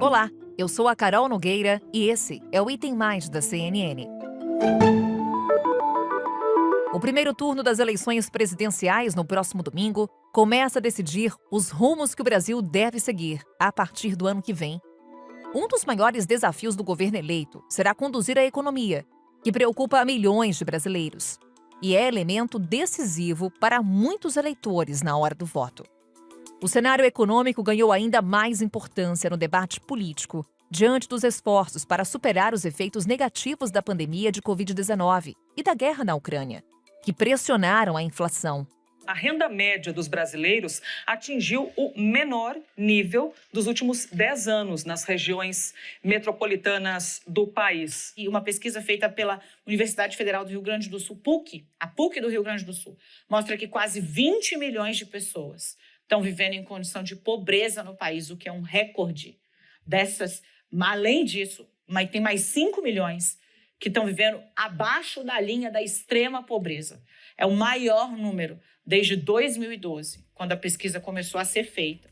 Olá, eu sou a Carol Nogueira e esse é o Item Mais da CNN. O primeiro turno das eleições presidenciais no próximo domingo começa a decidir os rumos que o Brasil deve seguir a partir do ano que vem. Um dos maiores desafios do governo eleito será conduzir a economia, que preocupa milhões de brasileiros, e é elemento decisivo para muitos eleitores na hora do voto. O cenário econômico ganhou ainda mais importância no debate político, diante dos esforços para superar os efeitos negativos da pandemia de Covid-19 e da guerra na Ucrânia, que pressionaram a inflação. A renda média dos brasileiros atingiu o menor nível dos últimos 10 anos nas regiões metropolitanas do país. E uma pesquisa feita pela Universidade Federal do Rio Grande do Sul, PUC, a PUC do Rio Grande do Sul, mostra que quase 20 milhões de pessoas estão vivendo em condição de pobreza no país, o que é um recorde. Além disso, tem mais 5 milhões que estão vivendo abaixo da linha da extrema pobreza. É o maior número desde 2012, quando a pesquisa começou a ser feita.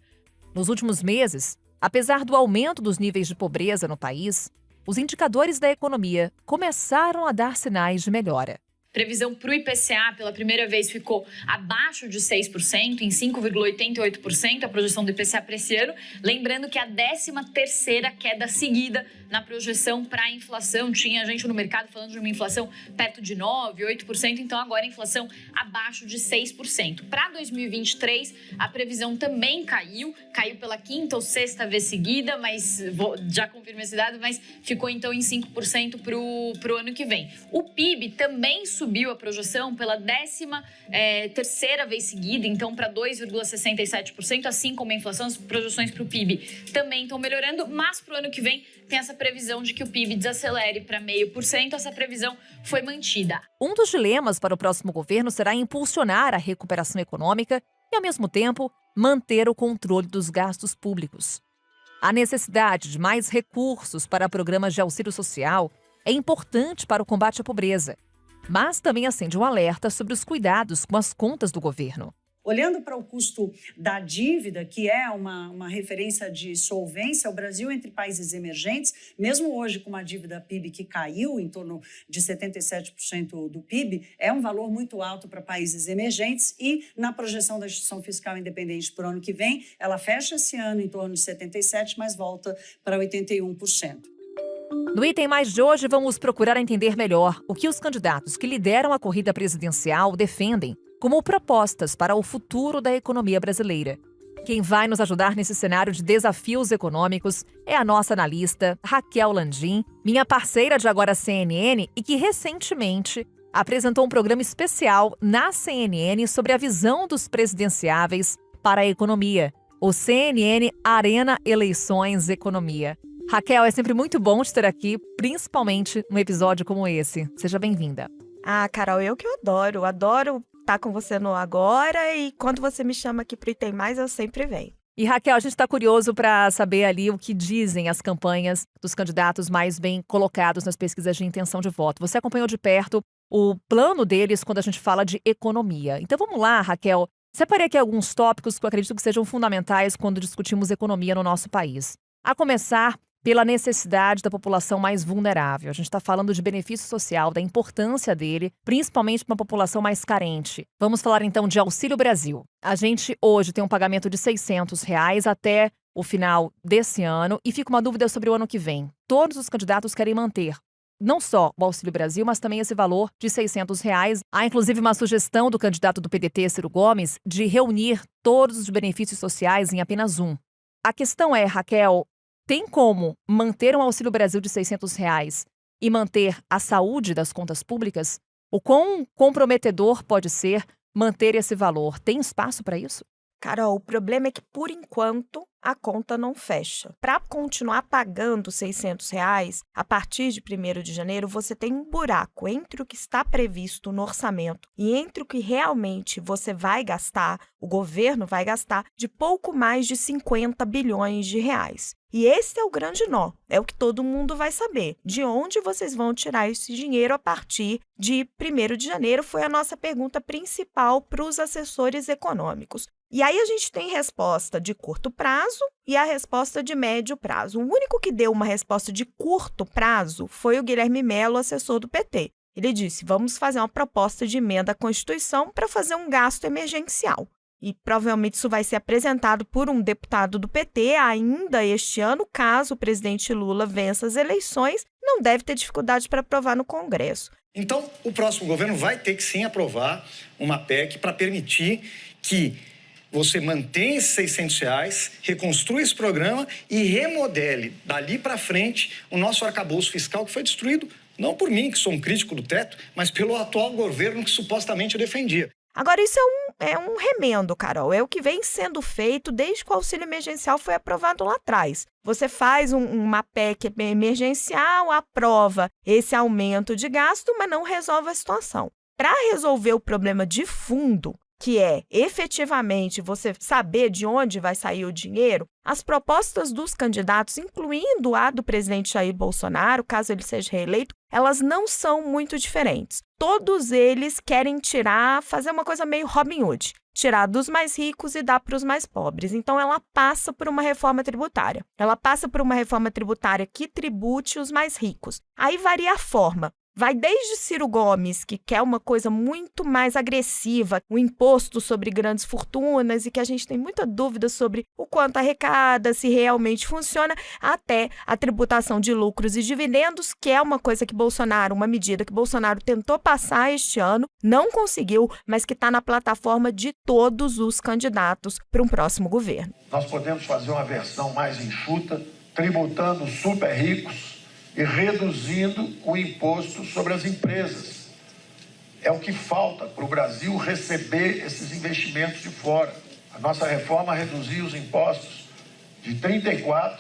Nos últimos meses, apesar do aumento dos níveis de pobreza no país, os indicadores da economia começaram a dar sinais de melhora. Previsão para o IPCA, pela primeira vez, ficou abaixo de 6%, em 5,88%, a projeção do IPCA para esse ano. Lembrando que a 13ª queda seguida na projeção para a inflação. Tinha gente no mercado falando de uma inflação perto de 9%, 8%, então agora a inflação abaixo de 6%. Para 2023, a previsão também caiu pela 5ª ou 6ª vez seguida, mas já confirmei esse dado, mas ficou então em 5% para o ano que vem. O PIB também subiu a projeção pela 13ª vez seguida, então para 2,67%, assim como a inflação. As projeções para o PIB também estão melhorando, mas para o ano que vem tem essa previsão de que o PIB desacelere para 0,5%, essa previsão foi mantida. Um dos dilemas para o próximo governo será impulsionar a recuperação econômica e, ao mesmo tempo, manter o controle dos gastos públicos. A necessidade de mais recursos para programas de auxílio social é importante para o combate à pobreza, mas também acende um alerta sobre os cuidados com as contas do governo. Olhando para o custo da dívida, que é uma referência de solvência, o Brasil entre países emergentes, mesmo hoje com uma dívida PIB que caiu em torno de 77% do PIB, é um valor muito alto para países emergentes e na projeção da Instituição Fiscal Independente para o ano que vem, ela fecha esse ano em torno de 77%, mas volta para 81%. No Item Mais de hoje, vamos procurar entender melhor o que os candidatos que lideram a corrida presidencial defendem como propostas para o futuro da economia brasileira. Quem vai nos ajudar nesse cenário de desafios econômicos é a nossa analista Raquel Landim, minha parceira de Agora CNN e que recentemente apresentou um programa especial na CNN sobre a visão dos presidenciáveis para a economia, o CNN Arena Eleições Economia. Raquel, é sempre muito bom te ter aqui, principalmente num episódio como esse. Seja bem-vinda. Ah, Carol, eu que adoro estar com você no Agora e quando você me chama aqui pro Item Mais, eu sempre venho. E Raquel, a gente está curioso para saber ali o que dizem as campanhas dos candidatos mais bem colocados nas pesquisas de intenção de voto. Você acompanhou de perto o plano deles quando a gente fala de economia. Então vamos lá, Raquel. Separei aqui alguns tópicos que eu acredito que sejam fundamentais quando discutimos economia no nosso país. A começar pela necessidade da população mais vulnerável. A gente está falando de benefício social, da importância dele, principalmente para uma população mais carente. Vamos falar então de Auxílio Brasil. A gente hoje tem um pagamento de R$600 até o final desse ano e fica uma dúvida sobre o ano que vem. Todos os candidatos querem manter não só o Auxílio Brasil, mas também esse valor de R$600. Há inclusive uma sugestão do candidato do PDT, Ciro Gomes, de reunir todos os benefícios sociais em apenas um. A questão é, Raquel, tem como manter um Auxílio Brasil de R$600 e manter a saúde das contas públicas? O quão comprometedor pode ser manter esse valor? Tem espaço para isso? Carol, o problema é que, por enquanto, a conta não fecha. Para continuar pagando R$600, a partir de 1º de janeiro, você tem um buraco entre o que está previsto no orçamento e entre o que realmente você vai gastar, o governo vai gastar, de pouco mais de 50 bilhões de reais. E esse é o grande nó, é o que todo mundo vai saber. De onde vocês vão tirar esse dinheiro a partir de 1º de janeiro? Foi a nossa pergunta principal para os assessores econômicos. E aí a gente tem resposta de curto prazo e a resposta de médio prazo. O único que deu uma resposta de curto prazo foi o Guilherme Melo, assessor do PT. Ele disse, vamos fazer uma proposta de emenda à Constituição para fazer um gasto emergencial. E provavelmente isso vai ser apresentado por um deputado do PT ainda este ano, caso o presidente Lula vença as eleições, não deve ter dificuldade para aprovar no Congresso. Então, o próximo governo vai ter que sim aprovar uma PEC para permitir que você mantenha esses R$600, reconstrua esse programa e remodele dali para frente o nosso arcabouço fiscal que foi destruído, não por mim, que sou um crítico do teto, mas pelo atual governo que supostamente eu defendia. Agora, isso é um remendo, Carol. É o que vem sendo feito desde que o auxílio emergencial foi aprovado lá atrás. Você faz uma PEC emergencial, aprova esse aumento de gasto, mas não resolve a situação. Para resolver o problema de fundo, que é efetivamente você saber de onde vai sair o dinheiro, as propostas dos candidatos, incluindo a do presidente Jair Bolsonaro, caso ele seja reeleito, elas não são muito diferentes. Todos eles querem fazer uma coisa meio Robin Hood, tirar dos mais ricos e dar para os mais pobres. Então, ela passa por uma reforma tributária. Ela passa por uma reforma tributária que tribute os mais ricos. Aí varia a forma. Vai desde Ciro Gomes, que quer uma coisa muito mais agressiva, o imposto sobre grandes fortunas e que a gente tem muita dúvida sobre o quanto arrecada, se realmente funciona, até a tributação de lucros e dividendos, que é uma medida que Bolsonaro tentou passar este ano, não conseguiu, mas que está na plataforma de todos os candidatos para um próximo governo. Nós podemos fazer uma versão mais enxuta, tributando super ricos, e reduzindo o imposto sobre as empresas. É o que falta para o Brasil receber esses investimentos de fora. A nossa reforma reduziu os impostos de 34%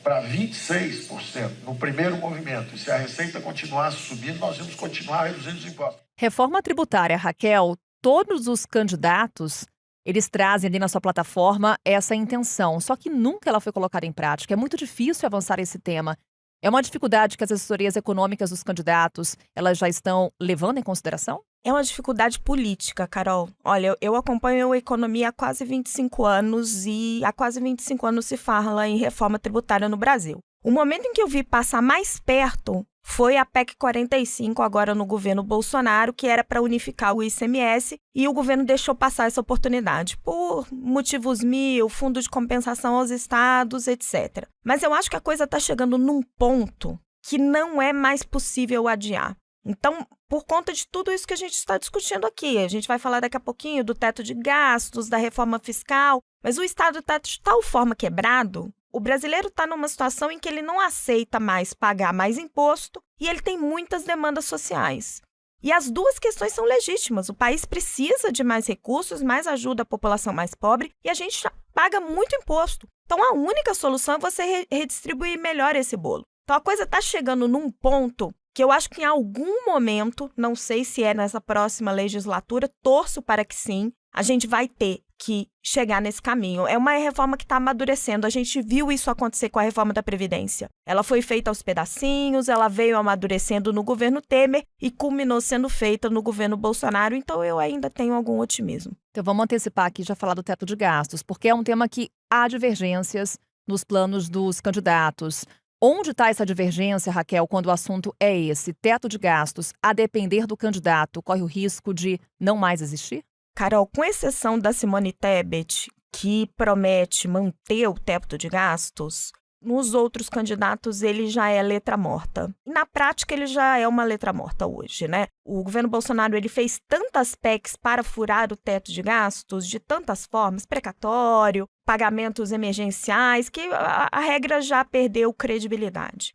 para 26% no primeiro movimento. E se a receita continuasse subindo, nós vamos continuar reduzindo os impostos. Reforma tributária, Raquel, todos os candidatos, eles trazem ali na sua plataforma essa intenção, só que nunca ela foi colocada em prática. É muito difícil avançar esse tema. É uma dificuldade que as assessorias econômicas dos candidatos, elas já estão levando em consideração? É uma dificuldade política, Carol. Olha, eu acompanho a economia há quase 25 anos e há quase 25 anos se fala em reforma tributária no Brasil. O momento em que eu vi passar mais perto foi a PEC 45, agora no governo Bolsonaro, que era para unificar o ICMS, e o governo deixou passar essa oportunidade, por motivos mil, fundo de compensação aos estados, etc. Mas eu acho que a coisa está chegando num ponto que não é mais possível adiar. Então, por conta de tudo isso que a gente está discutindo aqui, a gente vai falar daqui a pouquinho do teto de gastos, da reforma fiscal, mas o Estado está de tal forma quebrado. O brasileiro está numa situação em que ele não aceita mais pagar mais imposto e ele tem muitas demandas sociais. E as duas questões são legítimas. O país precisa de mais recursos, mais ajuda à população mais pobre e a gente paga muito imposto. Então, a única solução é você redistribuir melhor esse bolo. Então, a coisa está chegando num ponto que eu acho que em algum momento, não sei se é nessa próxima legislatura, torço para que sim, a gente vai ter que chegar nesse caminho. É uma reforma que está amadurecendo. A gente viu isso acontecer com a reforma da Previdência. Ela foi feita aos pedacinhos, ela veio amadurecendo no governo Temer e culminou sendo feita no governo Bolsonaro. Então, eu ainda tenho algum otimismo. Então, vamos antecipar aqui já falar do teto de gastos, porque é um tema que há divergências nos planos dos candidatos. Onde está essa divergência, Raquel, quando o assunto é esse? Teto de gastos, a depender do candidato, corre o risco de não mais existir? Carol, com exceção da Simone Tebet, que promete manter o teto de gastos, nos outros candidatos ele já é letra morta. Na prática, ele já é uma letra morta hoje, né? O governo Bolsonaro ele fez tantas PECs para furar o teto de gastos, de tantas formas, precatório, pagamentos emergenciais, que a regra já perdeu credibilidade.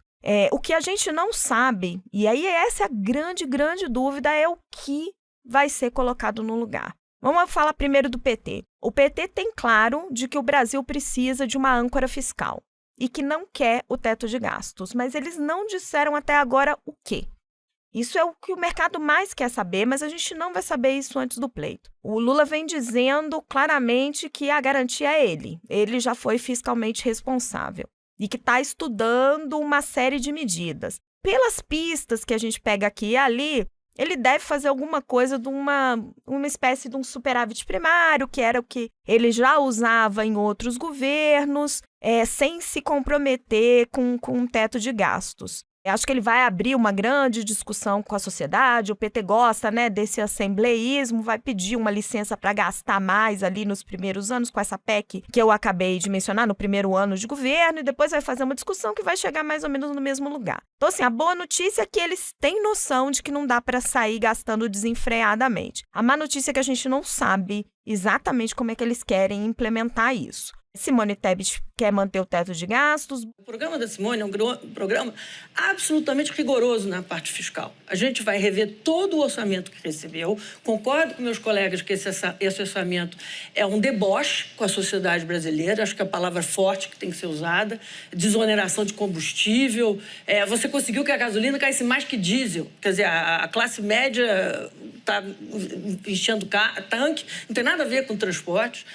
O que a gente não sabe, e aí essa é a grande dúvida, é o que vai ser colocado no lugar. Vamos falar primeiro do PT. O PT tem claro de que o Brasil precisa de uma âncora fiscal e que não quer o teto de gastos, mas eles não disseram até agora o quê. Isso é o que o mercado mais quer saber, mas a gente não vai saber isso antes do pleito. O Lula vem dizendo claramente que a garantia é ele. Ele já foi fiscalmente responsável e que está estudando uma série de medidas. Pelas pistas que a gente pega aqui e ali, ele deve fazer alguma coisa de uma espécie de um superávit primário, que era o que ele já usava em outros governos, sem se comprometer com um teto de gastos. Eu acho que ele vai abrir uma grande discussão com a sociedade. O PT gosta, né, desse assembleísmo, vai pedir uma licença para gastar mais ali nos primeiros anos com essa PEC que eu acabei de mencionar, no primeiro ano de governo, e depois vai fazer uma discussão que vai chegar mais ou menos no mesmo lugar. Então, assim, a boa notícia é que eles têm noção de que não dá para sair gastando desenfreadamente. A má notícia é que a gente não sabe exatamente como é que eles querem implementar isso. Simone Tebet quer manter o teto de gastos. O programa da Simone é um programa absolutamente rigoroso na parte fiscal. A gente vai rever todo o orçamento que recebeu. Concordo com meus colegas que esse orçamento é um deboche com a sociedade brasileira. Acho que é a palavra forte que tem que ser usada. Desoneração de combustível. Você conseguiu que a gasolina caísse mais que diesel. Quer dizer, a classe média está enchendo tanque. Não tem nada a ver com transportes.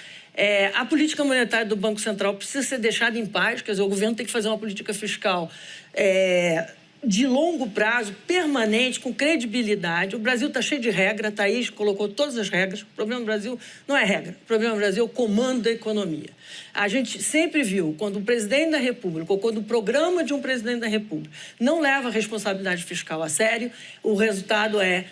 A política monetária do Banco Central precisa ser deixada em paz, quer dizer, o governo tem que fazer uma política fiscal de longo prazo, permanente, com credibilidade. O Brasil está cheio de regra, a Thaís colocou todas as regras. O problema do Brasil não é regra, o problema do Brasil é o comando da economia. A gente sempre viu, quando o presidente da República, ou quando o programa de um presidente da República não leva a responsabilidade fiscal a sério, o resultado é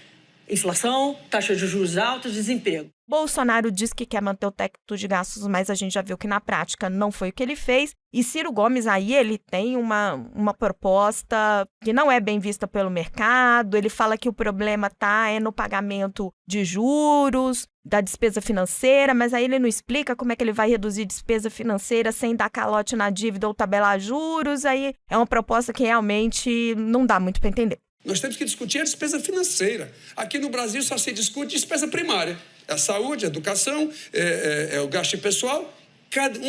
inflação, taxa de juros altos, desemprego. Bolsonaro diz que quer manter o teto de gastos, mas a gente já viu que na prática não foi o que ele fez. E Ciro Gomes aí, ele tem uma proposta que não é bem vista pelo mercado. Ele fala que o problema está no pagamento de juros, da despesa financeira, mas aí ele não explica como é que ele vai reduzir despesa financeira sem dar calote na dívida ou tabelar juros. Aí é uma proposta que realmente não dá muito para entender. Nós temos que discutir a despesa financeira. Aqui no Brasil só se discute despesa primária. É a saúde, a educação, é o gasto pessoal.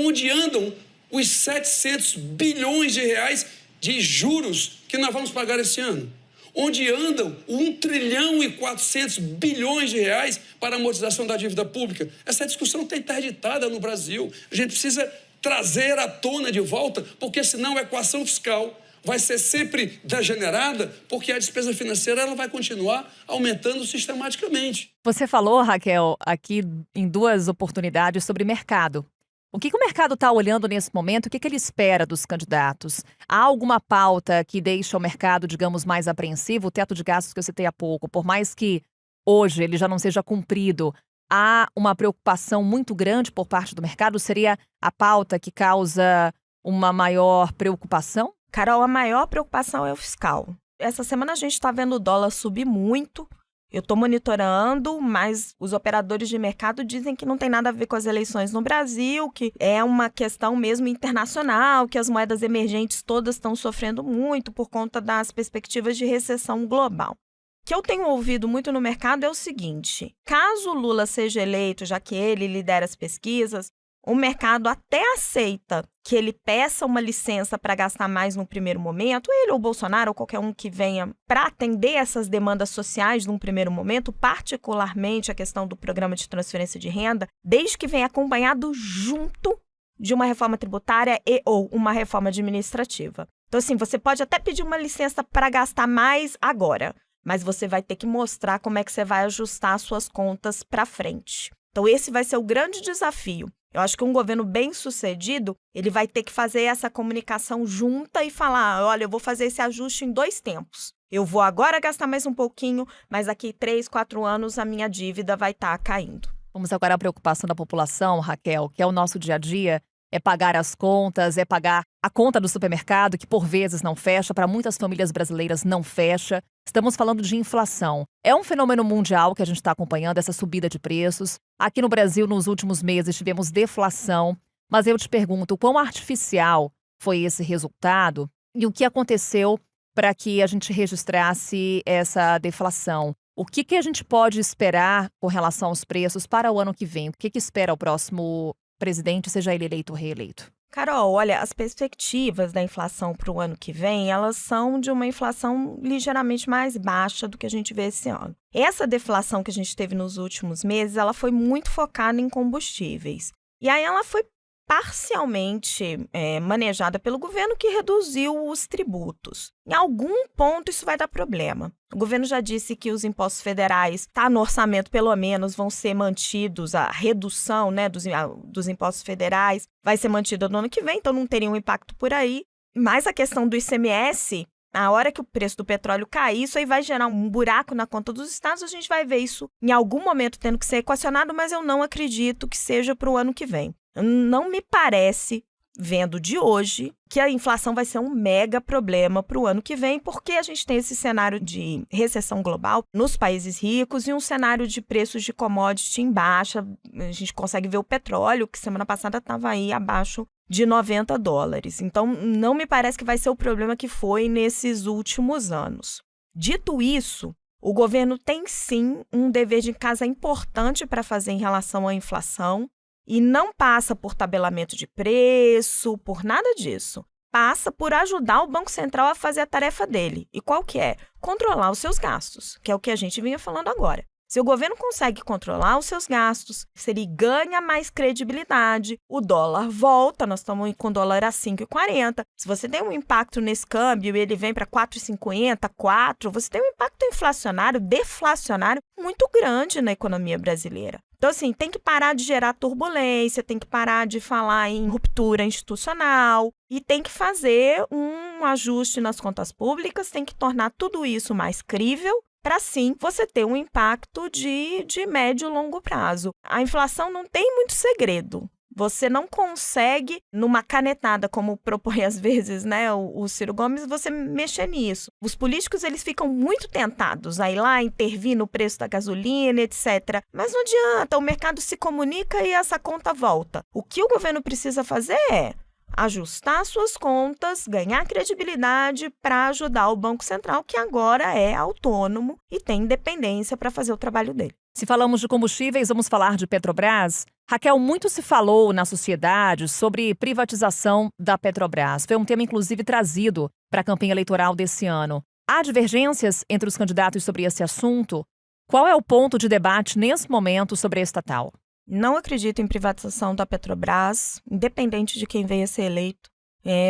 Onde andam os 700 bilhões de reais de juros que nós vamos pagar esse ano? Onde andam 1 trilhão e 400 bilhões de reais para a amortização da dívida pública? Essa discussão está interditada no Brasil. A gente precisa trazer à tona de volta, porque senão a equação fiscal vai ser sempre degenerada, porque a despesa financeira ela vai continuar aumentando sistematicamente. Você falou, Raquel, aqui em 2 oportunidades sobre mercado. O que o mercado está olhando nesse momento? O que ele espera dos candidatos? Há alguma pauta que deixa o mercado, digamos, mais apreensivo? O teto de gastos que eu citei há pouco, por mais que hoje ele já não seja cumprido, há uma preocupação muito grande por parte do mercado? Seria a pauta que causa uma maior preocupação? Carol, a maior preocupação é o fiscal. Essa semana a gente está vendo o dólar subir muito. Eu estou monitorando, mas os operadores de mercado dizem que não tem nada a ver com as eleições no Brasil, que é uma questão mesmo internacional, que as moedas emergentes todas estão sofrendo muito por conta das perspectivas de recessão global. O que eu tenho ouvido muito no mercado é o seguinte: caso Lula seja eleito, já que ele lidera as pesquisas, o mercado até aceita que ele peça uma licença para gastar mais no primeiro momento, ele ou Bolsonaro ou qualquer um que venha, para atender essas demandas sociais num primeiro momento, particularmente a questão do programa de transferência de renda, desde que venha acompanhado junto de uma reforma tributária e ou uma reforma administrativa. Então, assim, você pode até pedir uma licença para gastar mais agora, mas você vai ter que mostrar como é que você vai ajustar as suas contas para frente. Então, esse vai ser o grande desafio. Eu acho que um governo bem-sucedido, ele vai ter que fazer essa comunicação junta e falar, olha, eu vou fazer esse ajuste em 2 tempos. Eu vou agora gastar mais um pouquinho, mas daqui 3, 4 anos a minha dívida vai estar caindo. Vamos agora à preocupação da população, Raquel, que é o nosso dia a dia, é pagar as contas, é pagar a conta do supermercado, que por vezes não fecha, para muitas famílias brasileiras não fecha. Estamos falando de inflação. É um fenômeno mundial que a gente está acompanhando, essa subida de preços. Aqui no Brasil, nos últimos meses, tivemos deflação. Mas eu te pergunto, quão artificial foi esse resultado e o que aconteceu para que a gente registrasse essa deflação? O que a gente pode esperar com relação aos preços para o ano que vem? O que espera o próximo presidente, seja ele eleito ou reeleito? Carol, olha, as perspectivas da inflação para o ano que vem, elas são de uma inflação ligeiramente mais baixa do que a gente vê esse ano. Essa deflação que a gente teve nos últimos meses, ela foi muito focada em combustíveis. E aí ela foi parcialmente manejada pelo governo, que reduziu os tributos. Em algum ponto isso vai dar problema. O governo já disse que os impostos federais, no orçamento pelo menos, vão ser mantidos, a redução, né, dos impostos federais vai ser mantida no ano que vem, então não teria um impacto por aí. Mas a questão do ICMS, na hora que o preço do petróleo cair, isso aí vai gerar um buraco na conta dos estados, a gente vai ver isso em algum momento tendo que ser equacionado, mas eu não acredito que seja para o ano que vem. Não me parece, vendo de hoje, que a inflação vai ser um mega problema para o ano que vem, porque a gente tem esse cenário de recessão global nos países ricos e um cenário de preços de commodity em baixa. A gente consegue ver o petróleo, que semana passada estava aí abaixo de $90. Então, não me parece que vai ser o problema que foi nesses últimos anos. Dito isso, o governo tem sim um dever de casa importante para fazer em relação à inflação e não passa por tabelamento de preço, por nada disso. Passa por ajudar o Banco Central a fazer a tarefa dele. E qual que é? Controlar os seus gastos, que é o que a gente vinha falando agora. Se o governo consegue controlar os seus gastos, se ele ganha mais credibilidade, o dólar volta, nós estamos com o dólar a 5,40. Se você tem um impacto nesse câmbio e ele vem para 4,50, 4, você tem um impacto inflacionário, deflacionário muito grande na economia brasileira. Então, assim, tem que parar de gerar turbulência, tem que parar de falar em ruptura institucional e tem que fazer um ajuste nas contas públicas, tem que tornar tudo isso mais crível, para sim você ter um impacto de médio e longo prazo. A inflação não tem muito segredo. Você não consegue, numa canetada, como propõe às vezes, né, o Ciro Gomes, você mexer nisso. Os políticos, eles ficam muito tentados a ir lá, intervir no preço da gasolina, etc. Mas não adianta, o mercado se comunica e essa conta volta. O que o governo precisa fazer é ajustar suas contas, ganhar credibilidade para ajudar o Banco Central, que agora é autônomo e tem independência para fazer o trabalho dele. Se falamos de combustíveis, vamos falar de Petrobras. Raquel, muito se falou na sociedade sobre privatização da Petrobras. Foi um tema, inclusive, trazido para a campanha eleitoral desse ano. Há divergências entre os candidatos sobre esse assunto? Qual é o ponto de debate nesse momento sobre a estatal? Não acredito em privatização da Petrobras, independente de quem venha a ser eleito.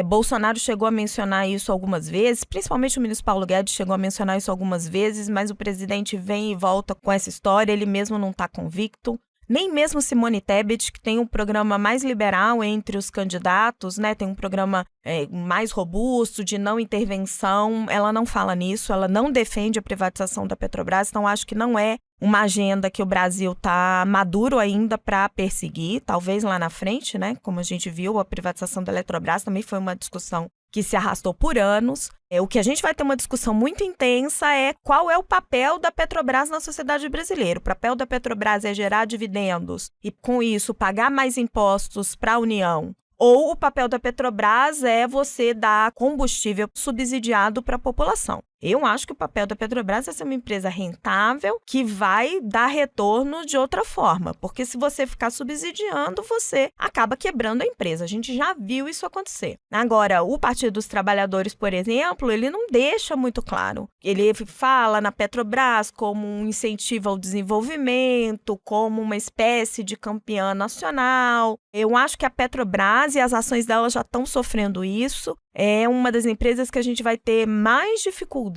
Bolsonaro chegou a mencionar isso algumas vezes, principalmente o ministro Paulo Guedes chegou a mencionar isso algumas vezes, mas o presidente vem e volta com essa história, ele mesmo não está convicto. Nem mesmo Simone Tebet, que tem um programa mais liberal entre os candidatos, né, tem um programa mais robusto, de não intervenção, ela não fala nisso, ela não defende a privatização da Petrobras, então acho que não é uma agenda que o Brasil está maduro ainda para perseguir, talvez lá na frente, né, como a gente viu, a privatização da Eletrobras também foi uma discussão que se arrastou por anos. O que a gente vai ter uma discussão muito intensa é qual é o papel da Petrobras na sociedade brasileira. O papel da Petrobras é gerar dividendos e, com isso, pagar mais impostos para a União. Ou o papel da Petrobras é você dar combustível subsidiado para a população. Eu acho que o papel da Petrobras é ser uma empresa rentável que vai dar retorno de outra forma, porque se você ficar subsidiando, você acaba quebrando a empresa. A gente já viu isso acontecer. Agora, o Partido dos Trabalhadores, por exemplo, ele não deixa muito claro. Ele fala na Petrobras como um incentivo ao desenvolvimento, como uma espécie de campeã nacional. Eu acho que a Petrobras e as ações dela já estão sofrendo isso. É uma das empresas que a gente vai ter mais dificuldade,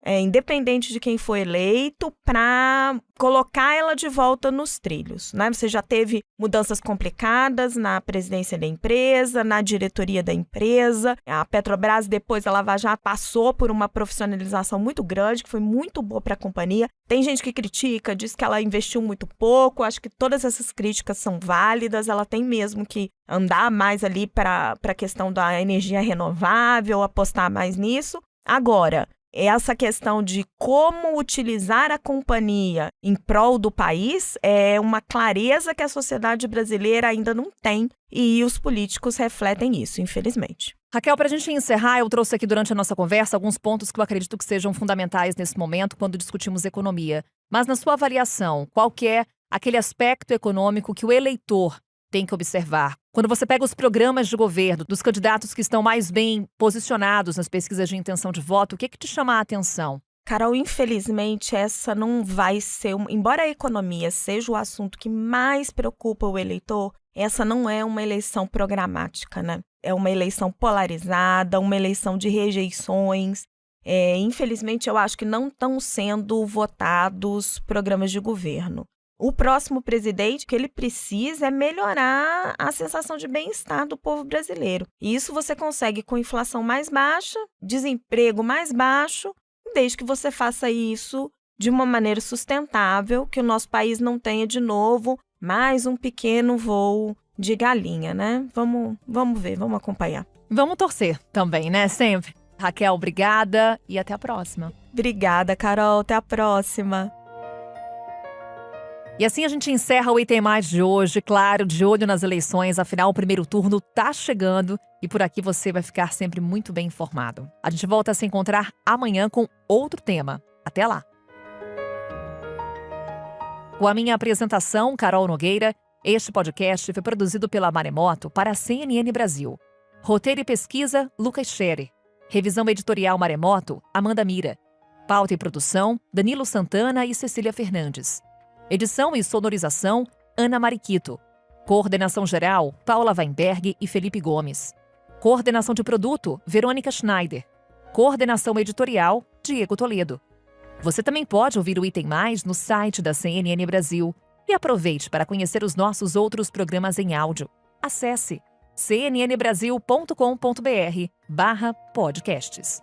independente de quem for eleito, para colocar ela de volta nos trilhos, né? Você já teve mudanças complicadas na presidência da empresa, na diretoria da empresa. A Petrobras, depois da Lava Jato, passou por uma profissionalização muito grande, que foi muito boa para a companhia. Tem gente que critica, diz que ela investiu muito pouco. Acho que todas essas críticas são válidas. Ela tem mesmo que andar mais ali para a questão da energia renovável, apostar mais nisso. Agora, essa questão de como utilizar a companhia em prol do país é uma clareza que a sociedade brasileira ainda não tem e os políticos refletem isso, infelizmente. Raquel, para a gente encerrar, eu trouxe aqui durante a nossa conversa alguns pontos que eu acredito que sejam fundamentais nesse momento quando discutimos economia. Mas na sua avaliação, qual que é aquele aspecto econômico que o eleitor tem que observar? Quando você pega os programas de governo dos candidatos que estão mais bem posicionados nas pesquisas de intenção de voto, o que te chama a atenção? Carol, infelizmente, essa não vai ser... Embora a economia seja o assunto que mais preocupa o eleitor, essa não é uma eleição programática, né? É uma eleição polarizada, uma eleição de rejeições. Infelizmente, eu acho que não estão sendo votados programas de governo. O próximo presidente, o que ele precisa é melhorar a sensação de bem-estar do povo brasileiro. E isso você consegue com inflação mais baixa, desemprego mais baixo, desde que você faça isso de uma maneira sustentável, que o nosso país não tenha de novo mais um pequeno voo de galinha, né? Vamos ver, vamos acompanhar. Vamos torcer também, né? Sempre. Raquel, obrigada e até a próxima. Obrigada, Carol. Até a próxima. E assim a gente encerra o Item Mais de hoje, claro, de olho nas eleições, afinal o primeiro turno tá chegando e por aqui você vai ficar sempre muito bem informado. A gente volta a se encontrar amanhã com outro tema. Até lá! Com a minha apresentação, Carol Nogueira, este podcast foi produzido pela Maremoto para a CNN Brasil. Roteiro e pesquisa, Lucas Scherer. Revisão editorial Maremoto, Amanda Mira. Pauta e produção, Danilo Santana e Cecília Fernandes. Edição e sonorização, Ana Mariquito. Coordenação geral, Paula Weinberg e Felipe Gomes. Coordenação de produto, Verônica Schneider. Coordenação editorial, Diego Toledo. Você também pode ouvir o Item Mais no site da CNN Brasil. E aproveite para conhecer os nossos outros programas em áudio. Acesse cnnbrasil.com.br/podcasts.